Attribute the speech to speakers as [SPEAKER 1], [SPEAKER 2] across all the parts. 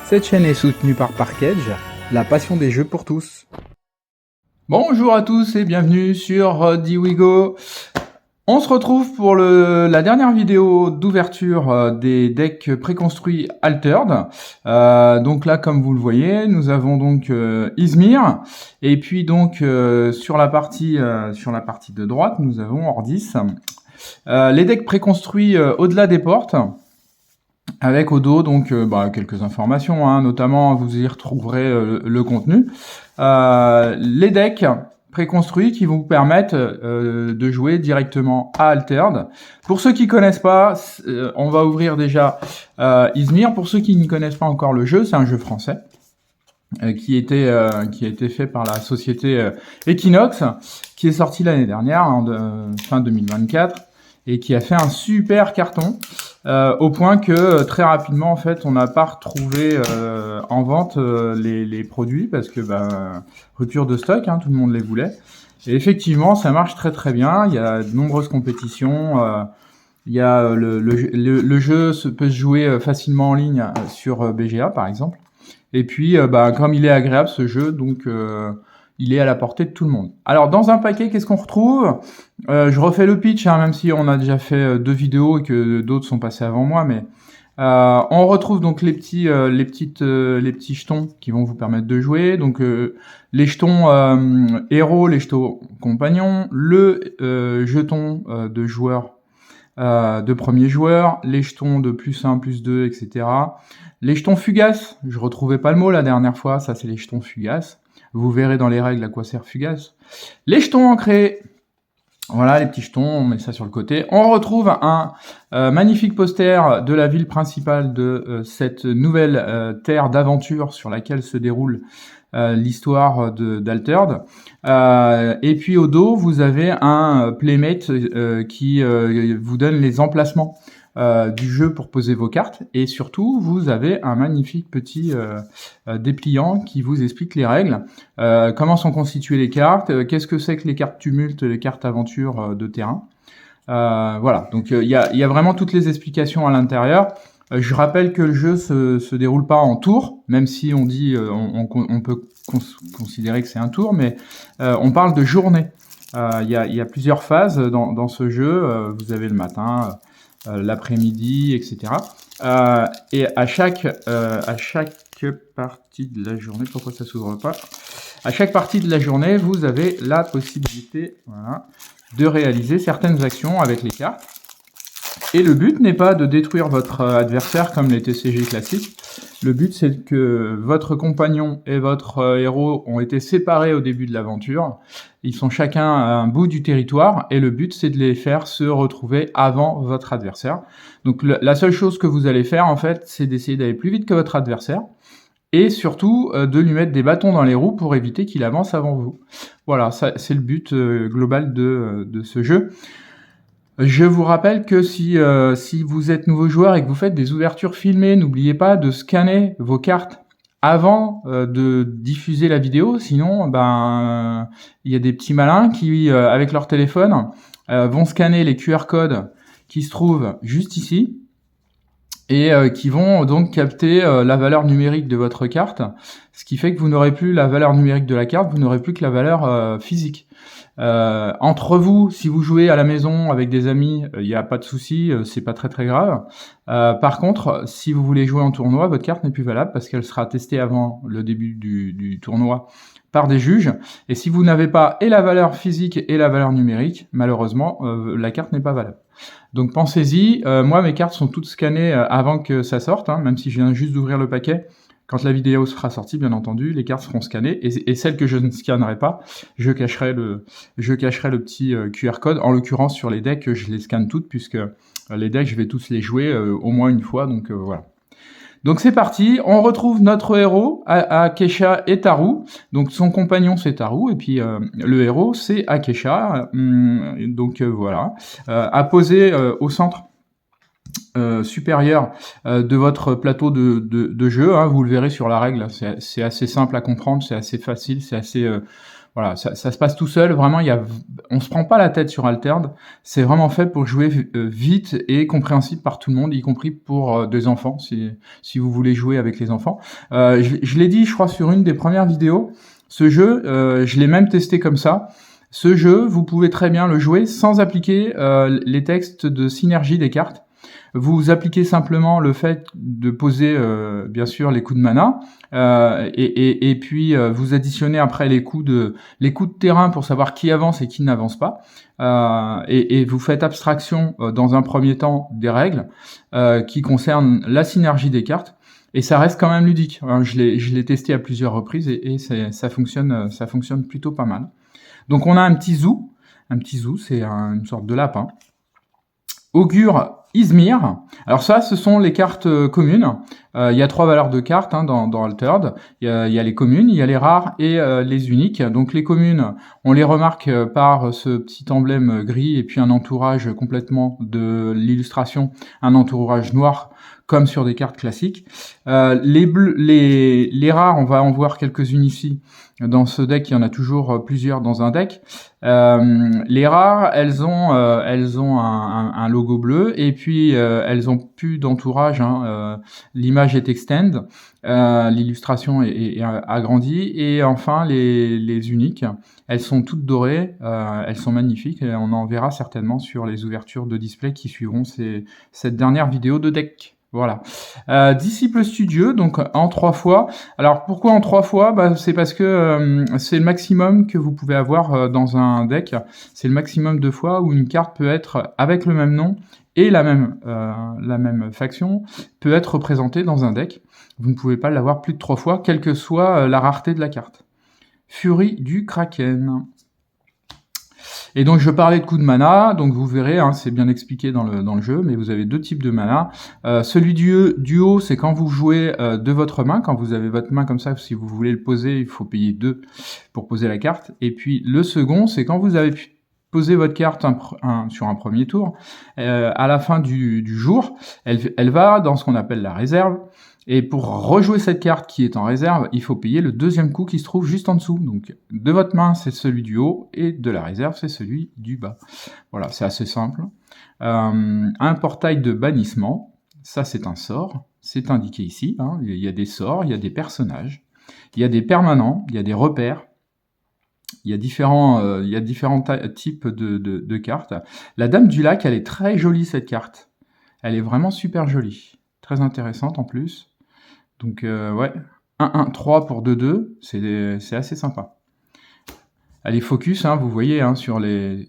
[SPEAKER 1] Cette chaîne est soutenue par Parkedge, la passion des jeux pour tous. Bonjour à tous et bienvenue sur Diwigo. On se retrouve pour la dernière vidéo d'ouverture des decks préconstruits Altered. Donc là, comme vous le voyez, nous avons donc Izmir. Et puis donc sur la partie de droite, nous avons Ordis. Les decks préconstruits au-delà des portes. Avec au dos donc quelques informations, notamment vous y retrouverez le contenu. Les decks préconstruits qui vous permettent de jouer directement à Altered. Pour ceux qui connaissent pas, on va ouvrir déjà Izmir. Pour ceux qui ne connaissent pas encore le jeu, c'est un jeu français qui a été fait par la société Equinox, qui est sorti l'année dernière, fin 2024, et qui a fait un super carton. Au point que très rapidement en fait on n'a pas retrouvé en vente les produits parce que rupture de stock, tout le monde les voulait. Et effectivement ça marche très très bien. Il y a de nombreuses compétitions. Il y a le jeu peut se jouer facilement en ligne sur BGA par exemple. Et puis comme il est agréable ce jeu, donc il est à la portée de tout le monde. Alors dans un paquet, qu'est-ce qu'on retrouve ? Je refais le pitch, même si on a déjà fait 2 vidéos et que d'autres sont passés avant moi, mais on retrouve donc les petits jetons qui vont vous permettre de jouer. Donc les jetons héros, les jetons compagnons, le jeton de joueur, de premier joueur, les jetons de +1, +2, etc. Les jetons fugaces, je retrouvais pas le mot la dernière fois, ça c'est les jetons fugaces. Vous verrez dans les règles à quoi sert fugace. Les jetons ancrés. Voilà, les petits jetons, on met ça sur le côté. On retrouve un magnifique poster de la ville principale de cette nouvelle terre d'aventure sur laquelle se déroule l'histoire d'Altered. Et puis au dos, vous avez un playmate qui vous donne les emplacements du jeu pour poser vos cartes, et surtout vous avez un magnifique petit dépliant qui vous explique les règles, comment sont constituées les cartes, qu'est-ce que c'est que les cartes tumulte, les cartes aventure de terrain. Voilà, donc il y a vraiment toutes les explications à l'intérieur. Je rappelle que le jeu se déroule pas en tour, même si on dit on peut considérer que c'est un tour, mais on parle de journée. Il y a plusieurs phases dans ce jeu. Vous avez le matin, l'après-midi, etc. Et à chaque partie de la journée, pourquoi ça s'ouvre pas ? À chaque partie de la journée, vous avez la possibilité, de réaliser certaines actions avec les cartes. Et le but n'est pas de détruire votre adversaire comme les TCG classiques. Le but, c'est que votre compagnon et votre héros ont été séparés au début de l'aventure. Ils sont chacun à un bout du territoire, et le but, c'est de les faire se retrouver avant votre adversaire. Donc la seule chose que vous allez faire, en fait, c'est d'essayer d'aller plus vite que votre adversaire, et surtout de lui mettre des bâtons dans les roues pour éviter qu'il avance avant vous. Voilà, ça, c'est le but global de ce jeu. Je vous rappelle que si vous êtes nouveau joueur et que vous faites des ouvertures filmées, n'oubliez pas de scanner vos cartes avant de diffuser la vidéo. Sinon, il y a des petits malins qui, avec leur téléphone, vont scanner les QR codes qui se trouvent juste ici et qui vont donc capter la valeur numérique de votre carte, ce qui fait que vous n'aurez plus la valeur numérique de la carte, vous n'aurez plus que la valeur physique. Entre vous, si vous jouez à la maison avec des amis, il n'y a pas de souci, c'est pas très très grave. Par contre, si vous voulez jouer en tournoi, votre carte n'est plus valable parce qu'elle sera testée avant le début du tournoi par des juges. Et si vous n'avez pas et la valeur physique et la valeur numérique, malheureusement, la carte n'est pas valable. Donc pensez-y, moi mes cartes sont toutes scannées avant que ça sorte, même si je viens juste d'ouvrir le paquet. Quand la vidéo sera sortie, bien entendu, les cartes seront scannées, et celles que je ne scannerai pas, je cacherai le petit QR code. En l'occurrence, sur les decks, je les scanne toutes, puisque les decks, je vais tous les jouer au moins une fois, donc voilà. Donc c'est parti, on retrouve notre héros, Akesha et Taru. Donc son compagnon c'est Taru, et puis le héros c'est Akesha. Donc voilà, à poser au centre supérieur de votre plateau de jeu, vous le verrez sur la règle, c'est assez simple à comprendre, c'est assez facile, c'est assez Voilà, ça se passe tout seul. Vraiment, on se prend pas la tête sur Altered. C'est vraiment fait pour jouer vite et compréhensible par tout le monde, y compris pour des enfants, si vous voulez jouer avec les enfants. Je l'ai dit, je crois, sur une des premières vidéos. Ce jeu, je l'ai même testé comme ça. Ce jeu, vous pouvez très bien le jouer sans appliquer les textes de synergie des cartes. Vous appliquez simplement le fait de poser, bien sûr, les coups de mana, et puis vous additionnez après les coups de terrain pour savoir qui avance et qui n'avance pas, et vous faites abstraction dans un premier temps des règles qui concernent la synergie des cartes. Et ça reste quand même ludique. Je l'ai testé à plusieurs reprises et ça fonctionne plutôt pas mal. Donc on a un petit zoo. Un petit zoo, c'est une sorte de lapin. Augure Izmir. Alors ça, ce sont les cartes communes. Il y a 3 valeurs de cartes dans Altered. Il y a les communes, il y a les rares et les uniques. Donc les communes, on les remarque par ce petit emblème gris et puis un entourage complètement de l'illustration, un entourage noir comme sur des cartes classiques. Les rares, on va en voir quelques-unes ici. Dans ce deck, il y en a toujours plusieurs dans un deck. Les rares, elles ont un logo bleu et puis elles ont plus d'entourage. L'image est extend, l'illustration est agrandie et enfin les uniques, elles sont toutes dorées, elles sont magnifiques et on en verra certainement sur les ouvertures de display qui suivront cette dernière vidéo de deck. Voilà. Disciple studieux, donc en 3 fois. Alors pourquoi en 3 fois? C'est parce que c'est le maximum que vous pouvez avoir dans un deck. C'est le maximum de fois où une carte peut être avec le même nom et la même faction peut être représentée dans un deck. Vous ne pouvez pas l'avoir plus de 3 fois, quelle que soit la rareté de la carte. Furie du Kraken. Et donc je parlais de coups de mana, donc vous verrez, c'est bien expliqué dans le jeu, mais vous avez 2 types de mana. Celui du haut, c'est quand vous jouez de votre main, quand vous avez votre main comme ça, si vous voulez le poser, il faut payer 2 pour poser la carte. Et puis le second, c'est quand vous avez posé votre carte sur un premier tour, à la fin du jour, elle va dans ce qu'on appelle la réserve. Et pour rejouer cette carte qui est en réserve, il faut payer le deuxième coup qui se trouve juste en dessous. Donc de votre main, c'est celui du haut, et de la réserve, c'est celui du bas. Voilà, c'est assez simple. Un portail de bannissement, ça c'est un sort, c'est indiqué ici. Il y a des sorts, il y a des personnages, il y a des permanents, il y a des repères. Il y a différents types de cartes. La Dame du Lac, elle est très jolie cette carte. Elle est vraiment super jolie. Très intéressante en plus. Donc ouais, 1-1-3 pour 2-2, c'est assez sympa. Elle est focus, vous voyez, sur les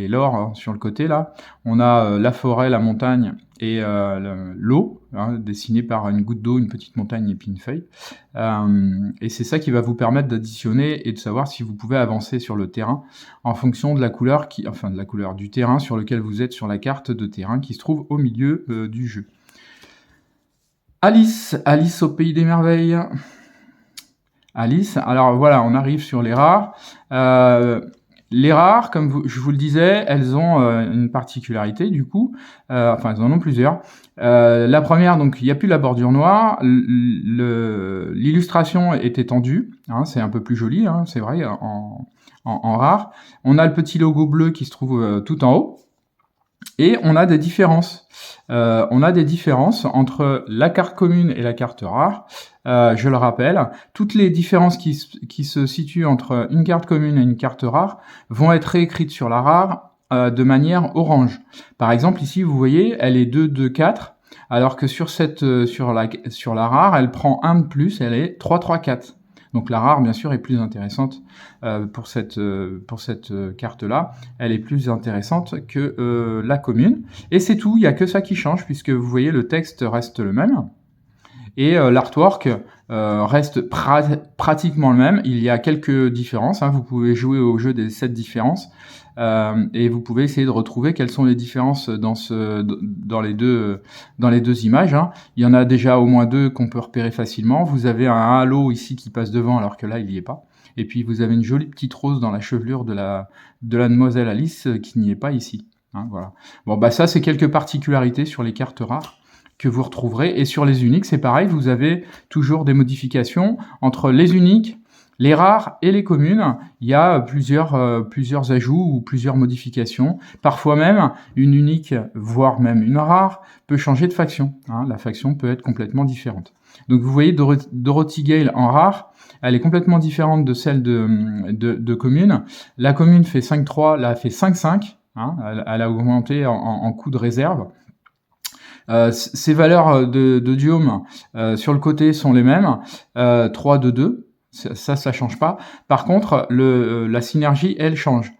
[SPEAKER 1] lores, sur le côté là. On a la forêt, la montagne et l'eau, dessinée par une goutte d'eau, une petite montagne et puis une feuille. Et c'est ça qui va vous permettre d'additionner et de savoir si vous pouvez avancer sur le terrain en fonction de la couleur de la couleur du terrain sur lequel vous êtes sur la carte de terrain qui se trouve au milieu du jeu. Alice au pays des merveilles. Alice, alors voilà, on arrive sur les rares. Les rares, comme je vous le disais, elles ont une particularité du coup, enfin elles en ont plusieurs. La première, donc il n'y a plus la bordure noire, l'illustration est étendue, c'est un peu plus joli, c'est vrai, en rare. On a le petit logo bleu qui se trouve tout en haut. Et on a des différences. Entre la carte commune et la carte rare. Je le rappelle, toutes les différences qui se situent entre une carte commune et une carte rare vont être réécrites sur la rare de manière orange. Par exemple, ici, vous voyez, elle est 2-2-4, alors que sur la rare, elle prend 1 de plus, elle est 3-3-4. Donc la rare, bien sûr, est plus intéressante pour cette carte-là. Elle est plus intéressante que la commune. Et c'est tout, il n'y a que ça qui change, puisque vous voyez, le texte reste le même. Et l'artwork reste pratiquement le même. Il y a quelques différences. Vous pouvez jouer au jeu des 7 différences. Et vous pouvez essayer de retrouver quelles sont les différences dans les deux images. Il y en a déjà au moins 2 qu'on peut repérer facilement. Vous avez un halo ici qui passe devant alors que là il n'y est pas. Et puis vous avez une jolie petite rose dans la chevelure de la demoiselle Alice qui n'y est pas ici. Voilà. Bon ça c'est quelques particularités sur les cartes rares que vous retrouverez. Et sur les uniques c'est pareil, vous avez toujours des modifications entre les uniques. Les rares et les communes, il y a plusieurs ajouts ou plusieurs modifications. Parfois même, une unique, voire même une rare, peut changer de faction. Hein. La faction peut être complètement différente. Donc vous voyez, Dorothy Gale en rare, elle est complètement différente de celle de commune. La commune fait 5-3, là elle fait 5-5. Hein. Elle a augmenté en coût de réserve. Ces valeurs de Diome sur le côté sont les mêmes, 3-2-2. Ça change pas. Par contre, la synergie, elle change.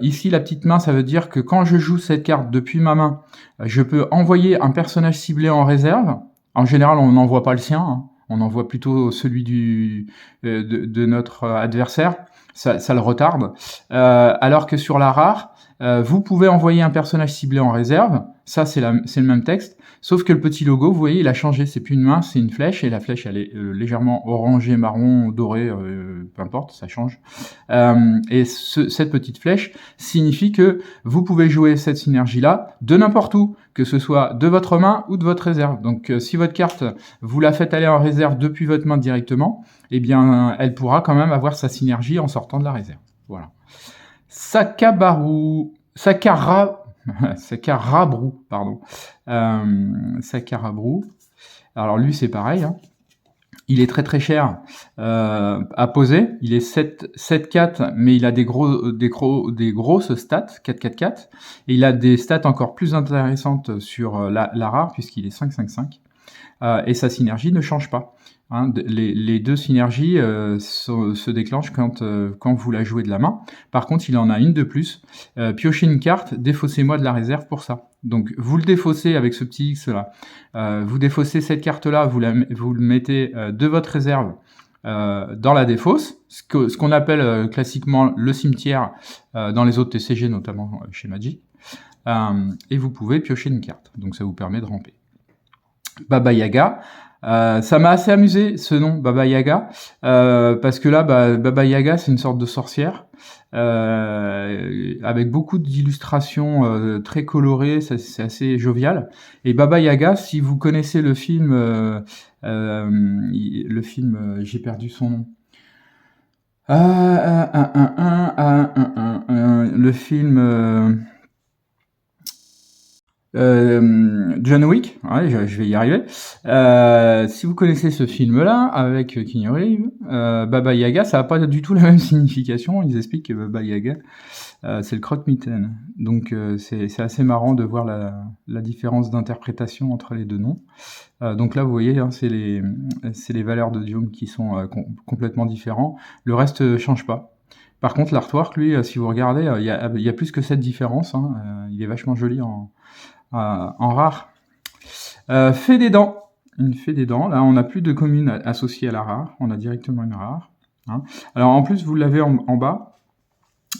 [SPEAKER 1] Ici, la petite main, ça veut dire que quand je joue cette carte depuis ma main, je peux envoyer un personnage ciblé en réserve. En général, on n'envoie pas le sien, hein. On envoie plutôt celui de notre adversaire. Ça le retarde. Alors que sur la rare, vous pouvez envoyer un personnage ciblé en réserve. Ça, c'est le même texte. Sauf que le petit logo, vous voyez, il a changé. C'est plus une main, c'est une flèche. Et la flèche, elle est légèrement orangée, marron, dorée, peu importe, ça change. Et cette petite flèche signifie que vous pouvez jouer cette synergie-là de n'importe où, que ce soit de votre main ou de votre réserve. Donc, si votre carte, vous la faites aller en réserve depuis votre main directement, eh bien, elle pourra quand même avoir sa synergie en sortant de la réserve. Voilà. Sakarabrou, pardon. Sakarabrou. Alors lui, c'est pareil. Hein. Il est très très cher à poser. Il est 7-4, mais il a des grosses stats, 4-4-4. Et il a des stats encore plus intéressantes sur la rare, puisqu'il est 5-5-5. Et sa synergie ne change pas. Hein, les deux synergies se déclenchent quand vous la jouez de la main. Par contre, il en a une de plus. Piochez une carte, défaussez-moi de la réserve pour ça. Donc, vous le défaussez avec ce petit X là. Vous défaussez cette carte-là, vous le mettez de votre réserve dans la défausse, ce qu'on appelle classiquement le cimetière dans les autres TCG, notamment chez Magic. Et vous pouvez piocher une carte. Donc, ça vous permet de ramper. Baba Yaga. Ça m'a assez amusé ce nom, Baba Yaga, parce que là, Baba Yaga, c'est une sorte de sorcière, avec beaucoup d'illustrations très colorées, c'est assez jovial. Et Baba Yaga, si vous connaissez le film, j'ai perdu son nom. Le film... John Wick, ouais, je vais y arriver. Si vous connaissez ce film-là avec Keanu Reeves, Baba Yaga, ça n'a pas du tout la même signification. Ils expliquent que Baba Yaga, c'est le croque-mitaine. Donc c'est assez marrant de voir la différence d'interprétation entre les deux noms. Donc là, vous voyez, hein, c'est les valeurs de Diome qui sont complètement différents. Le reste change pas. Par contre, l'artwork, lui, si vous regardez, il y a plus que cette différence. Hein. Il est vachement joli en rare. Fée des dents. Une fée des dents. Là, on n'a plus de commune associée à la rare. On a directement une rare. Hein. Alors, en plus, vous l'avez en bas.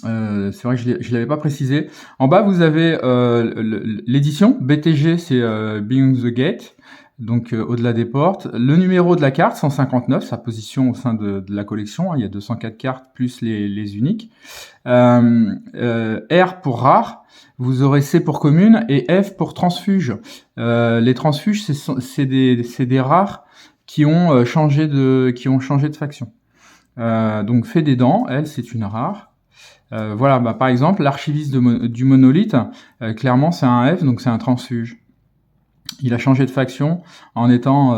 [SPEAKER 1] C'est vrai que je l'avais pas précisé. En bas, vous avez l'édition. BTG, c'est Beyond the Gate. Donc, au-delà des portes. Le numéro de la carte, 159, sa position au sein de la collection. Hein. Il y a 204 cartes plus les uniques. R pour rare. Vous aurez C pour commune et F pour transfuge. Les transfuges, c'est des rares qui ont changé de faction. Donc, Fée des dents, elle, c'est une rare. Voilà, par exemple, l'archiviste du monolithe, clairement, c'est un F, donc c'est un transfuge. Il a changé de faction en étant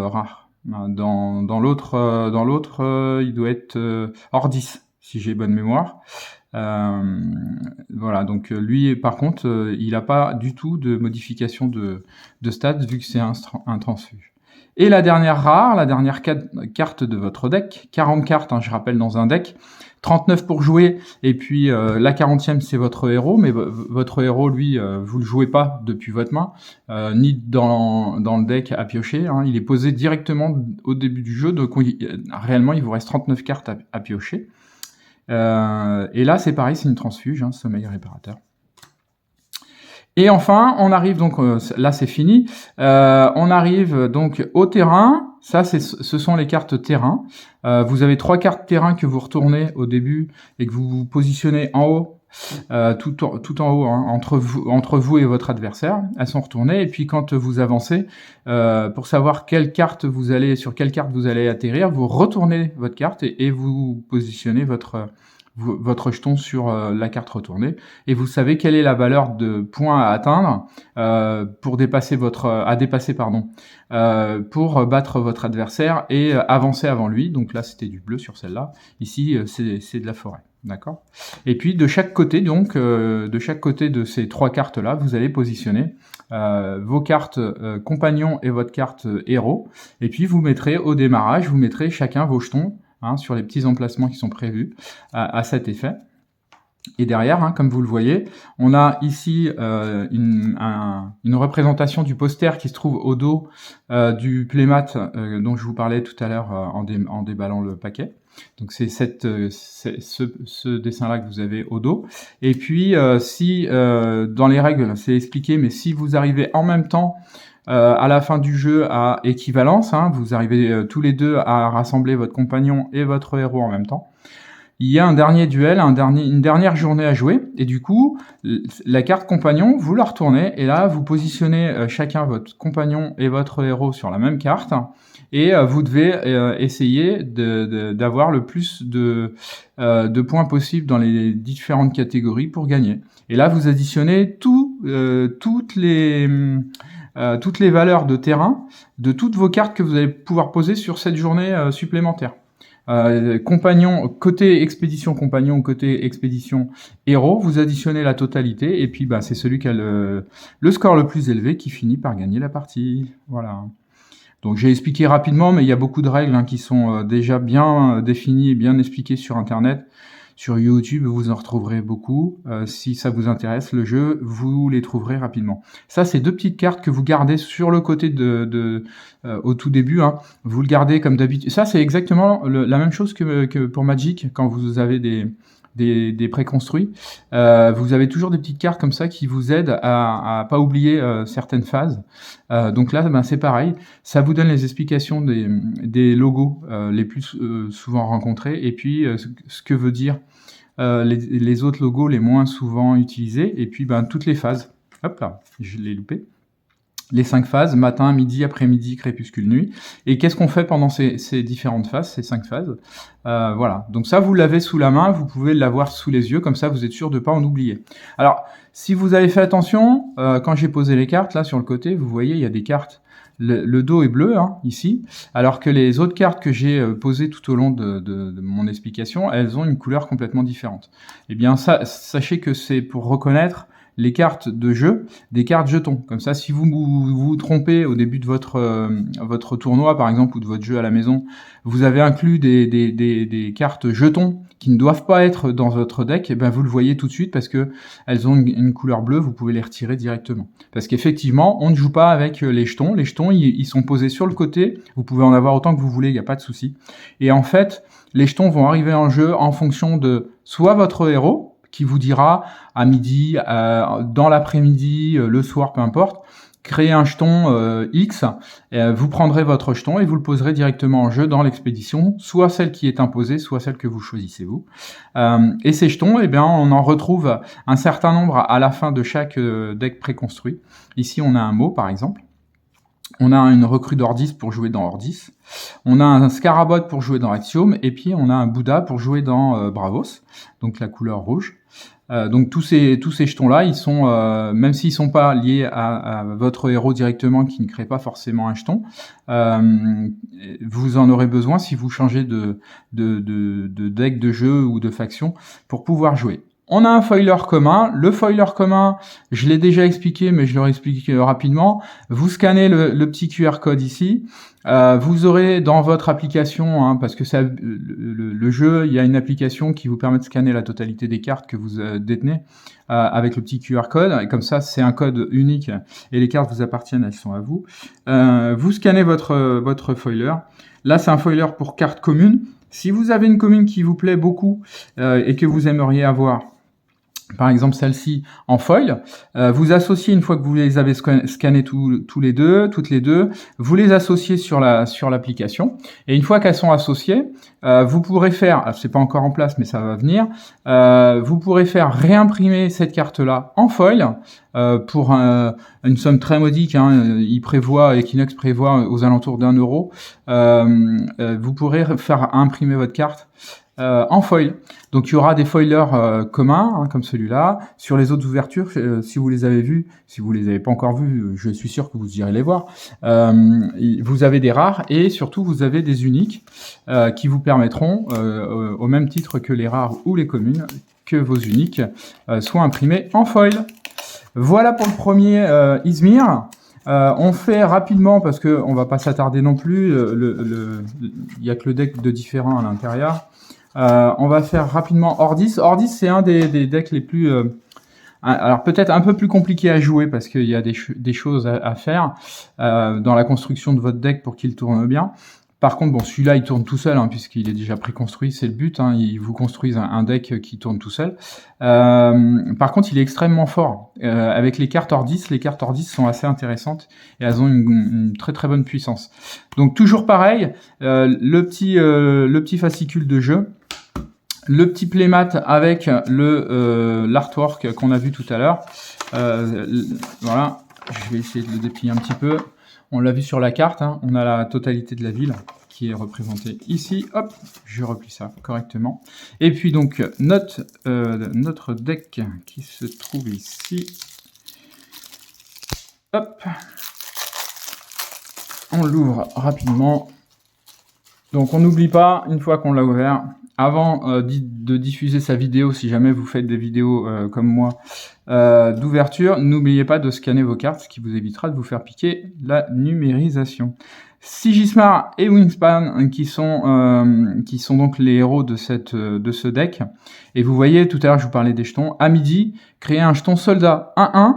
[SPEAKER 1] rare. Dans l'autre, il doit être hors 10, si j'ai bonne mémoire. Voilà, donc lui, par contre, il n'a pas du tout de modification de stats vu que c'est un transfuge. Et la dernière rare, la dernière carte de votre deck, 40 cartes, hein, je rappelle, dans un deck, 39 pour jouer, et puis la 40e, c'est votre héros, mais votre héros, lui, vous le jouez pas depuis votre main, ni dans le deck à piocher, hein, il est posé directement au début du jeu, donc réellement, il vous reste 39 cartes à piocher. Et là, c'est pareil, c'est une transfuge, hein, sommeil réparateur. Et enfin, on arrive donc, là c'est fini, on arrive donc au terrain. Ça, ce sont les cartes terrain. Vous avez 3 cartes terrain que vous retournez au début et que vous vous positionnez en haut tout en haut, hein, entre vous et votre adversaire. Elles sont retournées, et puis quand vous avancez, pour savoir sur quelle carte vous allez atterrir, vous retournez votre carte et vous positionnez votre jeton sur la carte retournée, et vous savez quelle est la valeur de points à atteindre pour pour battre votre adversaire et avancer avant lui. Donc là, c'était du bleu sur celle-là. Ici, c'est de la forêt. D'accord. Et puis de chaque côté, donc de ces 3 cartes-là, vous allez positionner vos cartes compagnons et votre carte héros. Et puis vous mettrez au démarrage, vous mettrez chacun vos jetons, hein, sur les petits emplacements qui sont prévus à cet effet. Et derrière, hein, comme vous le voyez, on a ici une représentation du poster qui se trouve au dos du playmat dont je vous parlais tout à l'heure en déballant le paquet. Donc c'est ce dessin-là que vous avez au dos. Et puis si dans les règles c'est expliqué, mais si vous arrivez en même temps à la fin du jeu à équivalence, hein, vous arrivez tous les deux à rassembler votre compagnon et votre héros en même temps, il y a un dernier duel, une dernière journée à jouer, et du coup, la carte compagnon, vous la retournez, et là, vous positionnez chacun votre compagnon et votre héros sur la même carte, et vous devez essayer d'avoir le plus de points possible dans les différentes catégories pour gagner. Et là, vous additionnez toutes les valeurs de terrain de toutes vos cartes que vous allez pouvoir poser sur cette journée supplémentaire. Compagnon, côté expédition compagnon, côté expédition héros, vous additionnez la totalité, et puis c'est celui qui a le score le plus élevé qui finit par gagner la partie. Voilà. Donc j'ai expliqué rapidement, mais il y a beaucoup de règles qui sont déjà bien définies et bien expliquées sur Internet. Sur YouTube, vous en retrouverez beaucoup. Si ça vous intéresse, le jeu, vous les trouverez rapidement. Ça, c'est 2 petites cartes que vous gardez sur le côté au tout début. Hein. Vous le gardez comme d'habitude. Ça, c'est exactement la même chose que pour Magic, quand vous avez des préconstruits. Vous avez toujours des petites cartes comme ça qui vous aident à pas oublier certaines phases. Donc là, c'est pareil. Ça vous donne les explications des logos les plus souvent rencontrés, et puis ce que veut dire les autres logos les moins souvent utilisés, et puis toutes les phases. Hop là, je l'ai loupé. Les 5 phases, matin, midi, après-midi, crépuscule, nuit. Et qu'est-ce qu'on fait pendant ces différentes phases, ces 5 phases? Voilà. Donc ça, vous l'avez sous la main, vous pouvez l'avoir sous les yeux, comme ça vous êtes sûr de ne pas en oublier. Alors, si vous avez fait attention, quand j'ai posé les cartes, là sur le côté, vous voyez, il y a des cartes. Le dos est bleu, hein, ici, alors que les autres cartes que j'ai posées tout au long de mon explication, elles ont une couleur complètement différente. Eh bien, sachez que c'est pour reconnaître les cartes de jeu, des cartes jetons. Comme ça, si vous vous trompez au début de votre tournoi, par exemple, ou de votre jeu à la maison, vous avez inclus des cartes jetons qui ne doivent pas être dans votre deck, et vous le voyez tout de suite parce que elles ont une couleur bleue, vous pouvez les retirer directement. Parce qu'effectivement, on ne joue pas avec les jetons. Les jetons, ils sont posés sur le côté. Vous pouvez en avoir autant que vous voulez, il n'y a pas de souci. Et en fait, les jetons vont arriver en jeu en fonction de soit votre héros, qui vous dira à midi, dans l'après-midi, le soir, peu importe, créez un jeton X, vous prendrez votre jeton et vous le poserez directement en jeu dans l'expédition, soit celle qui est imposée, soit celle que vous choisissez vous. Et ces jetons, on en retrouve un certain nombre à la fin de chaque deck préconstruit. Ici, on a un mot, par exemple. On a une recrue d'Ordis pour jouer dans Ordis. On a un Scarabot pour jouer dans Axiom. Et puis, on a un Bouddha pour jouer dans Bravos, donc la couleur rouge. Donc tous ces jetons-là, ils sont, même s'ils sont pas liés à votre héros directement, qui ne crée pas forcément un jeton, vous en aurez besoin si vous changez de deck de jeu ou de faction pour pouvoir jouer. On a un foiler commun. Le foiler commun, je l'ai déjà expliqué, mais je le réexplique rapidement. Vous scannez le petit QR code ici. Vous aurez dans votre application, parce que le jeu, il y a une application qui vous permet de scanner la totalité des cartes que vous détenez avec le petit QR code. Et comme ça, c'est un code unique et les cartes vous appartiennent, elles sont à vous. Vous scannez votre foiler. Là, c'est un foiler pour carte commune. Si vous avez une commune qui vous plaît beaucoup et que vous aimeriez avoir, par exemple celle-ci en foil, vous associez une fois que vous les avez scannés toutes les deux, vous les associez sur l'application, et une fois qu'elles sont associées, vous pourrez faire, c'est pas encore en place mais ça va venir, vous pourrez faire réimprimer cette carte-là en foil pour une somme très modique, hein, Equinox prévoit aux alentours d'€1. Vous pourrez faire imprimer votre carte en foil. Donc il y aura des foilers communs, hein, comme celui-là. Sur les autres ouvertures, si vous les avez vues, si vous les avez pas encore vues, je suis sûr que vous irez les voir. Vous avez des rares et surtout vous avez des uniques qui vous permettront, au même titre que les rares ou les communes, que vos uniques soient imprimés en foil. Voilà pour le premier Izmir. On fait rapidement parce que on va pas s'attarder non plus. Il y a que le deck de différents à l'intérieur. On va faire rapidement Ordis. Ordis, c'est un des decks les plus... alors peut-être un peu plus compliqué à jouer parce qu'il y a des choses à faire dans la construction de votre deck pour qu'il tourne bien. Par contre, bon, celui-là, il tourne tout seul, hein, puisqu'il est déjà préconstruit, c'est le but, hein, ils vous construisent un deck qui tourne tout seul. Par contre, il est extrêmement fort. Avec les cartes Ordis sont assez intéressantes, et elles ont une très très bonne puissance. Donc toujours pareil, le petit fascicule de jeu, le petit playmat avec l'artwork qu'on a vu tout à l'heure. Voilà, je vais essayer de le déplier un petit peu. On l'a vu sur la carte, hein, on a la totalité de la ville qui est représentée ici. Hop, je replie ça correctement. Et puis donc notre deck qui se trouve ici. Hop, on l'ouvre rapidement. Donc on n'oublie pas, une fois qu'on l'a ouvert, avant de diffuser sa vidéo, si jamais vous faites des vidéos comme moi d'ouverture, n'oubliez pas de scanner vos cartes, ce qui vous évitera de vous faire piquer la numérisation. Sigismar et Wingspan qui sont donc les héros de ce deck. Et vous voyez, tout à l'heure je vous parlais des jetons. À midi, créez un jeton soldat 1-1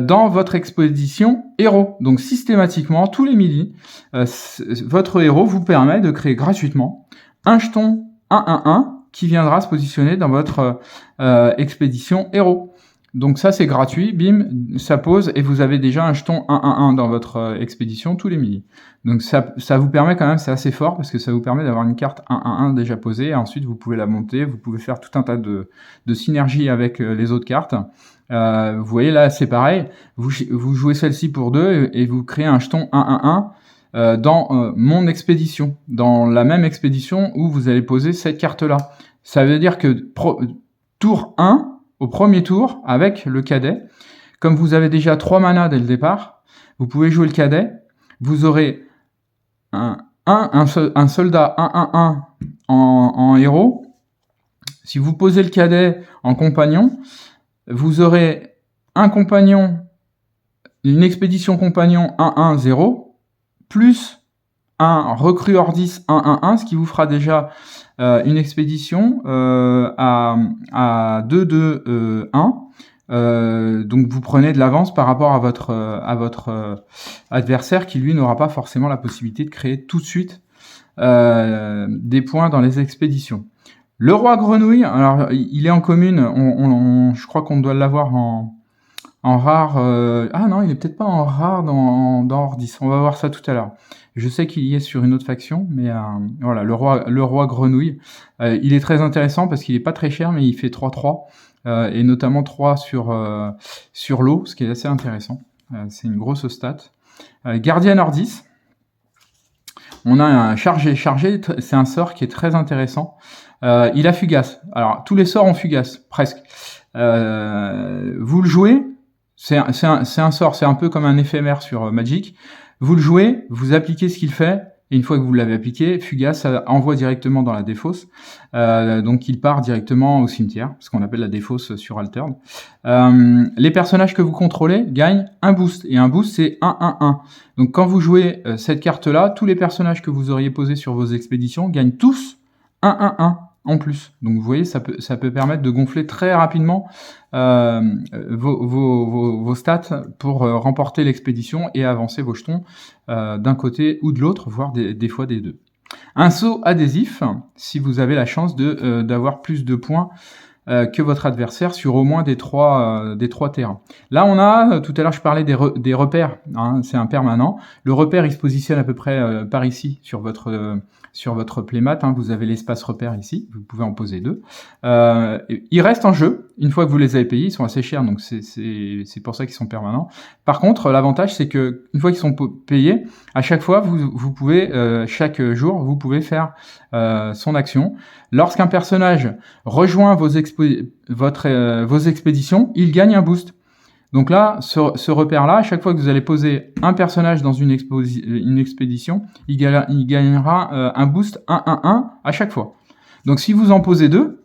[SPEAKER 1] dans votre expédition héros. Donc systématiquement, tous les midis, votre héros vous permet de créer gratuitement un jeton 1-1-1 qui viendra se positionner dans votre expédition héros. Donc ça c'est gratuit, bim, ça pose et vous avez déjà un jeton 1-1-1 dans votre expédition tous les midis. Donc ça vous permet quand même, c'est assez fort parce que ça vous permet d'avoir une carte 1-1-1 déjà posée et ensuite vous pouvez la monter, vous pouvez faire tout un tas de synergies avec les autres cartes. Vous voyez là c'est pareil, vous jouez celle-ci pour 2 et vous créez un jeton 1-1-1 dans mon expédition, dans la même expédition où vous allez poser cette carte-là. Ça veut dire que tour 1, au premier tour, avec le cadet, comme vous avez déjà 3 manas dès le départ, vous pouvez jouer le cadet, vous aurez un soldat 1-1-1 en héros. Si vous posez le cadet en compagnon, vous aurez un compagnon, une expédition compagnon 1-1-0, plus un recrue Ordis 1-1-1, ce qui vous fera déjà une expédition à 2-2-1. Donc vous prenez de l'avance par rapport à votre adversaire qui lui n'aura pas forcément la possibilité de créer tout de suite des points dans les expéditions. Le roi grenouille, alors il est en commune, je crois qu'on doit l'avoir en rare. Ah non, il est peut-être pas en rare dans Ordis. On va voir ça tout à l'heure. Je sais qu'il y est sur une autre faction, mais voilà, le roi grenouille. Il est très intéressant parce qu'il est pas très cher, mais il fait 3-3 et notamment 3 sur l'eau, ce qui est assez intéressant. C'est une grosse stat. Gardien Ordis. On a un chargé. Chargé, c'est un sort qui est très intéressant. Il a fugace. Alors tous les sorts ont fugace, presque. Vous le jouez. C'est un sort, c'est un peu comme un éphémère sur Magic. Vous le jouez, vous appliquez ce qu'il fait, et une fois que vous l'avez appliqué, Fugace, ça envoie directement dans la défausse. Donc il part directement au cimetière, ce qu'on appelle la défausse sur Altered. Les personnages que vous contrôlez gagnent un boost, et un boost c'est 1-1-1. Donc quand vous jouez cette carte-là, tous les personnages que vous auriez posés sur vos expéditions gagnent tous 1-1-1. En plus. Donc vous voyez, ça peut permettre de gonfler très rapidement vos stats pour remporter l'expédition et avancer vos jetons d'un côté ou de l'autre, voire des fois des deux. Un saut adhésif, si vous avez la chance d'avoir plus de points que votre adversaire sur au moins des trois terrains. Là, on a, tout à l'heure, je parlais des repères, hein, c'est un permanent. Le repère, il se positionne à peu près par ici, sur votre playmat, hein, vous avez l'espace repère ici, vous pouvez en poser 2. Ils restent en jeu, une fois que vous les avez payés, ils sont assez chers, donc c'est pour ça qu'ils sont permanents. Par contre, l'avantage, c'est que une fois qu'ils sont payés, à chaque fois, vous pouvez, chaque jour, vous pouvez faire son action. Lorsqu'un personnage rejoint vos expéditions, il gagne un boost. Donc là, ce repère-là, à chaque fois que vous allez poser un personnage dans une expédition, il gagnera un boost 1-1-1 à chaque fois. Donc si vous en posez 2,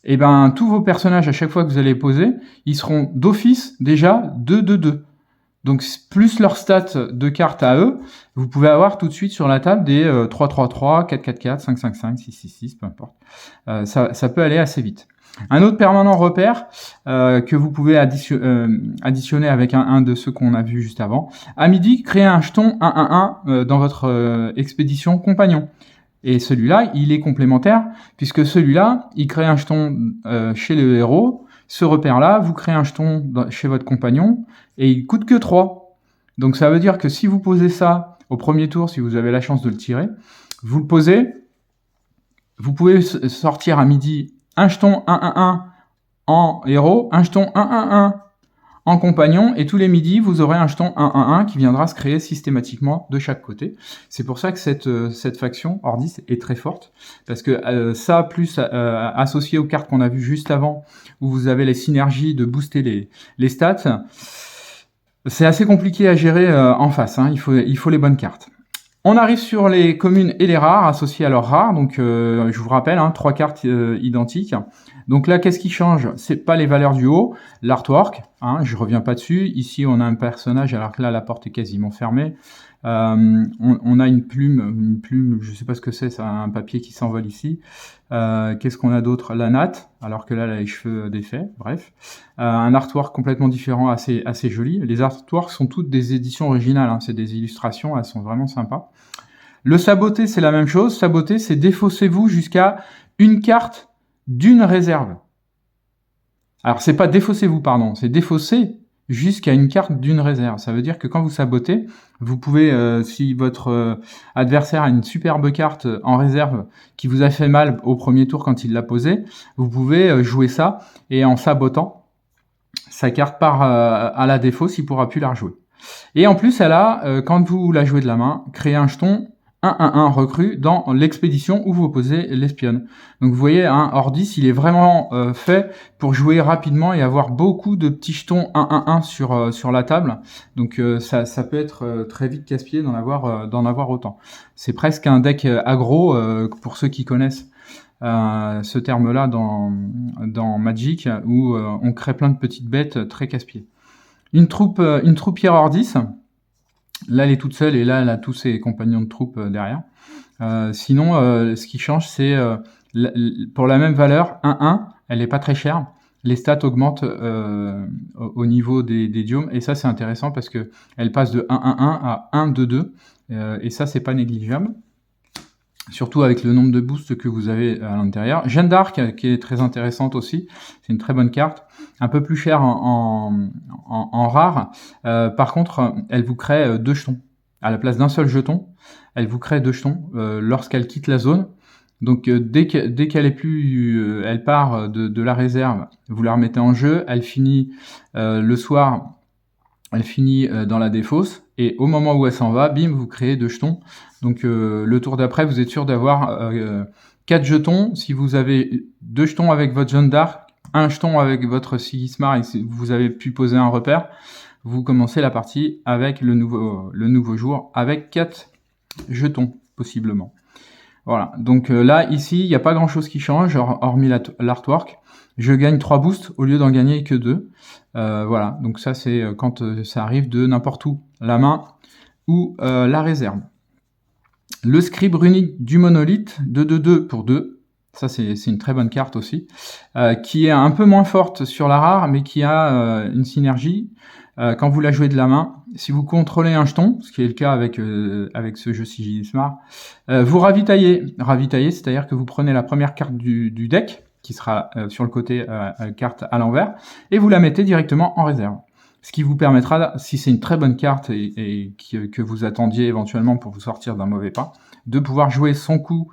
[SPEAKER 1] eh ben, tous vos personnages, à chaque fois que vous allez poser, ils seront d'office déjà 2-2-2. Donc plus leur stat de cartes à eux, vous pouvez avoir tout de suite sur la table des 3-3-3, 4-4-4, 5-5-5, 6-6-6, peu importe. Ça peut aller assez vite. Un autre permanent repère que vous pouvez additionner avec un de ceux qu'on a vu juste avant. À midi, créez un jeton 1-1-1 dans votre expédition compagnon. Et celui-là, il est complémentaire, puisque celui-là, il crée un jeton chez le héros. Ce repère-là, vous créez un jeton chez votre compagnon, et il coûte que 3. Donc ça veut dire que si vous posez ça au premier tour, si vous avez la chance de le tirer, vous le posez, vous pouvez sortir à midi un jeton 1-1-1 en héros, un jeton 1-1-1 en compagnon, et tous les midis, vous aurez un jeton 1-1-1 qui viendra se créer systématiquement de chaque côté. C'est pour ça que cette faction Ordis est très forte, parce que ça, plus associé aux cartes qu'on a vues juste avant, où vous avez les synergies de booster les stats, c'est assez compliqué à gérer en face, hein. Il faut les bonnes cartes. On arrive sur les communes et les rares associés à leurs rares. Donc, je vous rappelle, 3 cartes identiques. Donc là, qu'est-ce qui change? C'est pas les valeurs du haut, l'artwork. Je reviens pas dessus. Ici, on a un personnage, alors que là, la porte est quasiment fermée. On a une plume. Je sais pas ce que c'est un papier qui s'envole ici. Qu'est-ce qu'on a d'autre? La natte, alors que là, elle a les cheveux défaits. Bref, un artwork complètement différent, assez joli. Les artworks sont toutes des éditions originales. C'est des illustrations, elles sont vraiment sympas. Le saboté, c'est la même chose. Saboté, c'est défaussez-vous jusqu'à une carte d'une réserve. Alors, c'est pas défaussez-vous, pardon, c'est défausser jusqu'à une carte d'une réserve. Ça veut dire que quand vous sabotez, vous pouvez, si votre adversaire a une superbe carte en réserve qui vous a fait mal au premier tour quand il l'a posée, vous pouvez jouer ça, et en sabotant, sa carte part à la défausse, il pourra plus la rejouer. Et en plus, elle a, quand vous la jouez de la main, créez un jeton 1-1-1 recrue dans l'expédition où vous posez l'espionne. Donc vous voyez, Ordis, il est vraiment fait pour jouer rapidement et avoir beaucoup de petits jetons 1-1-1 sur la table. Donc ça peut être très vite casse-pied d'en avoir autant. C'est presque un deck aggro pour ceux qui connaissent ce terme-là dans Magic, où on crée plein de petites bêtes très casse-pied. Une troupière Ordis. Là, elle est toute seule, et là, elle a tous ses compagnons de troupe derrière. Sinon, ce qui change, c'est pour la même valeur, 1-1, elle n'est pas très chère. Les stats augmentent au niveau des diomes, et ça, c'est intéressant parce que elle passe de 1-1-1 à 1-2-2, et ça, c'est pas négligeable. Surtout avec le nombre de boosts que vous avez à l'intérieur. Jeanne d'Arc, qui est très intéressante aussi, c'est une très bonne carte, un peu plus chère en rare. Par contre, elle vous crée 2 jetons. À la place d'un seul jeton, elle vous crée 2 jetons lorsqu'elle quitte la zone. Donc dès qu'elle est plus, elle part de la réserve, vous la remettez en jeu, elle finit le soir, elle finit dans la défausse, et au moment où elle s'en va, bim, vous créez 2 jetons. Donc le tour d'après, vous êtes sûr d'avoir 4 jetons. Si vous avez 2 jetons avec votre Jeanne d'Arc, un jeton avec votre Sigismar, et si vous avez pu poser un repère, vous commencez la partie avec le nouveau jour, avec 4 jetons, possiblement. Voilà, donc là, ici, il n'y a pas grand-chose qui change, hormis l'artwork. Je gagne 3 boosts au lieu d'en gagner que 2. Voilà, donc ça, c'est quand ça arrive de n'importe où, la main ou la réserve. Le scribe runique du monolithe, 2-2-2 pour 2. Ça, c'est une très bonne carte aussi, qui est un peu moins forte sur la rare, mais qui a une synergie. Quand vous la jouez de la main, si vous contrôlez un jeton, ce qui est le cas avec ce jeu Sigismar, vous ravitaillez. Ravitaillez, c'est-à-dire que vous prenez la première carte du deck, qui sera sur le côté carte à l'envers, et vous la mettez directement en réserve. Ce qui vous permettra, si c'est une très bonne carte et que vous attendiez éventuellement pour vous sortir d'un mauvais pas, de pouvoir jouer son coup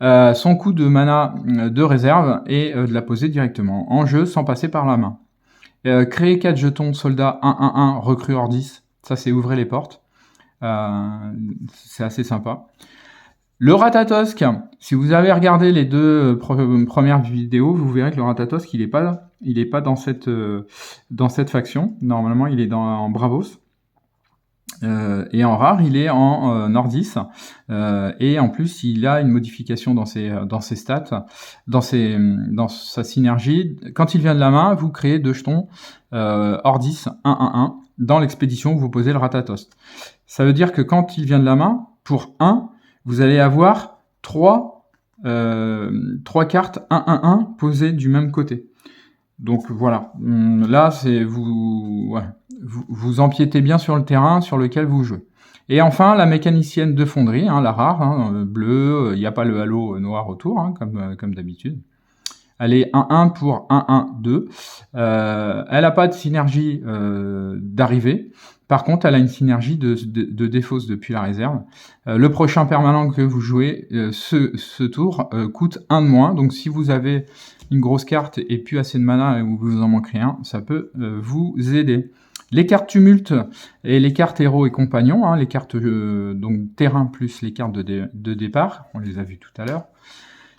[SPEAKER 1] de mana de réserve et de la poser directement en jeu sans passer par la main. Créer 4 jetons soldats 1-1-1 recrue hors 10, ça c'est ouvrir les portes. C'est assez sympa. Le Ratatosk, si vous avez regardé les deux premières vidéos, vous verrez que le Ratatosk, il est pas dans cette faction. Normalement, il est en Bravos. Et en rare, il est en Nordis. Et en plus, il a une modification dans ses stats, dans sa synergie. Quand il vient de la main, vous créez 2 jetons Ordis 1-1-1 dans l'expédition où vous posez le Ratatosk. Ça veut dire que quand il vient de la main, pour 1, vous allez avoir 3 cartes 1-1-1 posées du même côté. Donc voilà, là c'est vous empiétez bien sur le terrain sur lequel vous jouez. Et enfin la mécanicienne de fonderie, la rare, bleue, il n'y a pas le halo noir autour, comme d'habitude. Elle est 1-1 pour 1-1-2. Elle n'a pas de synergie d'arrivée. Par contre, elle a une synergie de défausse depuis la réserve. Le prochain permanent que vous jouez, ce tour, coûte 1 de moins. Donc si vous avez une grosse carte et plus assez de mana ou vous en manquez un, ça peut vous aider. Les cartes tumulte et les cartes héros et compagnons, les cartes donc terrain plus les cartes de départ, on les a vues tout à l'heure.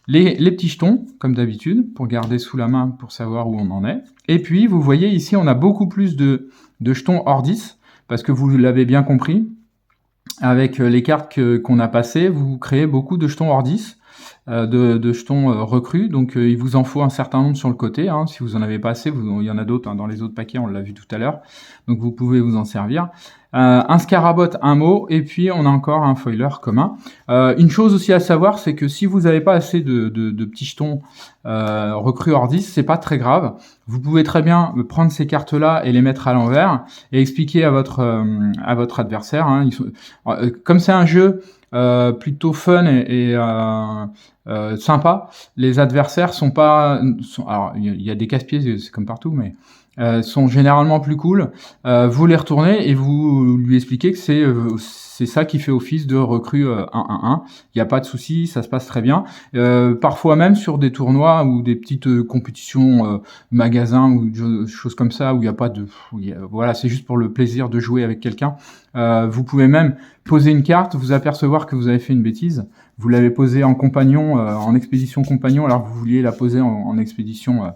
[SPEAKER 1] Les petits jetons, comme d'habitude, pour garder sous la main pour savoir où on en est. Et puis, vous voyez ici, on a beaucoup plus de jetons hors 10, parce que vous l'avez bien compris, avec les cartes qu'on a passées, vous créez beaucoup de jetons hors 10, de jetons recrues, donc il vous en faut un certain nombre sur le côté, si vous en avez pas assez, il y en a d'autres dans les autres paquets, on l'a vu tout à l'heure, donc vous pouvez vous en servir. Un Scarabot, un mot, et puis on a encore un foiler commun. Une chose aussi à savoir, c'est que si vous n'avez pas assez de petits jetons recrues hors 10, c'est pas très grave. Vous pouvez très bien prendre ces cartes-là et les mettre à l'envers et expliquer à votre adversaire. Comme c'est un jeu plutôt fun et sympa, les adversaires sont pas. Alors il y a des casse-pieds, c'est comme partout, mais sont généralement plus cool. Vous les retournez et vous lui expliquez que c'est ça qui fait office de recrue 1-1-1. Il n'y a pas de souci, ça se passe très bien. Parfois même sur des tournois ou des petites compétitions magasins ou des choses comme ça où il n'y a pas de... Voilà, c'est juste pour le plaisir de jouer avec quelqu'un. Vous pouvez même poser une carte, vous apercevoir que vous avez fait une bêtise. Vous l'avez posée en compagnon, en expédition compagnon, alors que vous vouliez la poser en expédition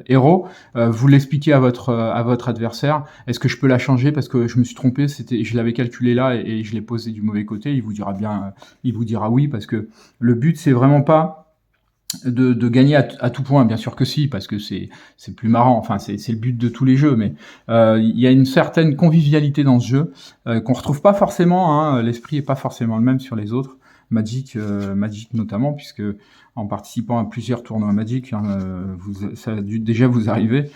[SPEAKER 1] héros, vous l'expliquez à votre adversaire. Est-ce que je peux la changer parce que je me suis trompé, je l'avais calculé là et je l'ai posé du mauvais côté. Il vous dira oui, parce que le but c'est vraiment pas de gagner à tout point, bien sûr que si, parce que c'est plus marrant, enfin c'est le but de tous les jeux, mais il y a une certaine convivialité dans ce jeu qu'on retrouve pas forcément, l'esprit est pas forcément le même sur les autres. Magic notamment, puisque en participant à plusieurs tournois Magic, ça a dû déjà vous arriver,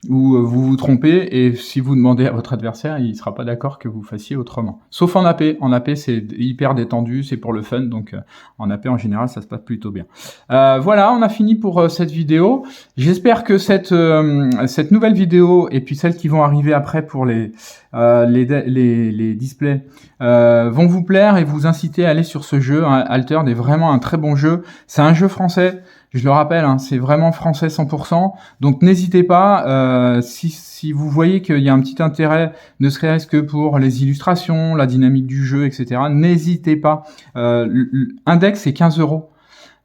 [SPEAKER 1] où vous vous trompez, et si vous demandez à votre adversaire, il sera pas d'accord que vous fassiez autrement. Sauf en AP. En AP, c'est hyper détendu, c'est pour le fun, donc en AP, en général, ça se passe plutôt bien. Voilà, on a fini pour cette vidéo. J'espère que cette nouvelle vidéo, et puis celles qui vont arriver après pour les displays, vont vous plaire et vous inciter à aller sur ce jeu. Altered est vraiment un très bon jeu. C'est un jeu français. Je le rappelle, c'est vraiment français 100%. Donc n'hésitez pas, si vous voyez qu'il y a un petit intérêt, ne serait-ce que pour les illustrations, la dynamique du jeu, etc., n'hésitez pas. Index, c'est 15 €.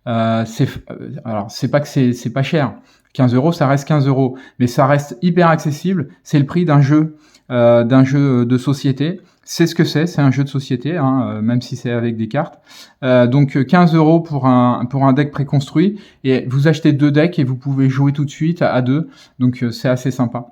[SPEAKER 1] Alors, c'est pas que c'est pas cher. 15 €, ça reste 15 €. Mais ça reste hyper accessible. C'est le prix d'un jeu de société. C'est ce que c'est un jeu de société, même si c'est avec des cartes. Donc 15 € pour un deck préconstruit, et vous achetez 2 decks et vous pouvez jouer tout de suite à 2. Donc c'est assez sympa.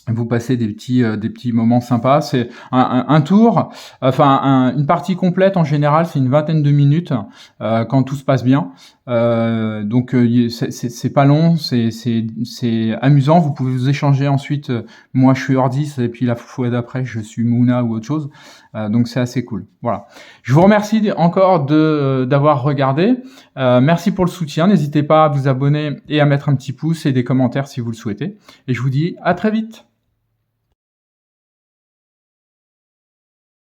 [SPEAKER 1] Vous passez des petits moments sympas. C'est un tour, enfin une partie complète en général, c'est une vingtaine de minutes quand tout se passe bien. Donc c'est pas long, c'est amusant. Vous pouvez vous échanger ensuite. Moi je suis Ordis et puis la fois d'après je suis Mouna ou autre chose. Donc c'est assez cool. Voilà. Je vous remercie encore d'avoir regardé. Merci pour le soutien. N'hésitez pas à vous abonner et à mettre un petit pouce et des commentaires si vous le souhaitez. Et je vous dis à très vite.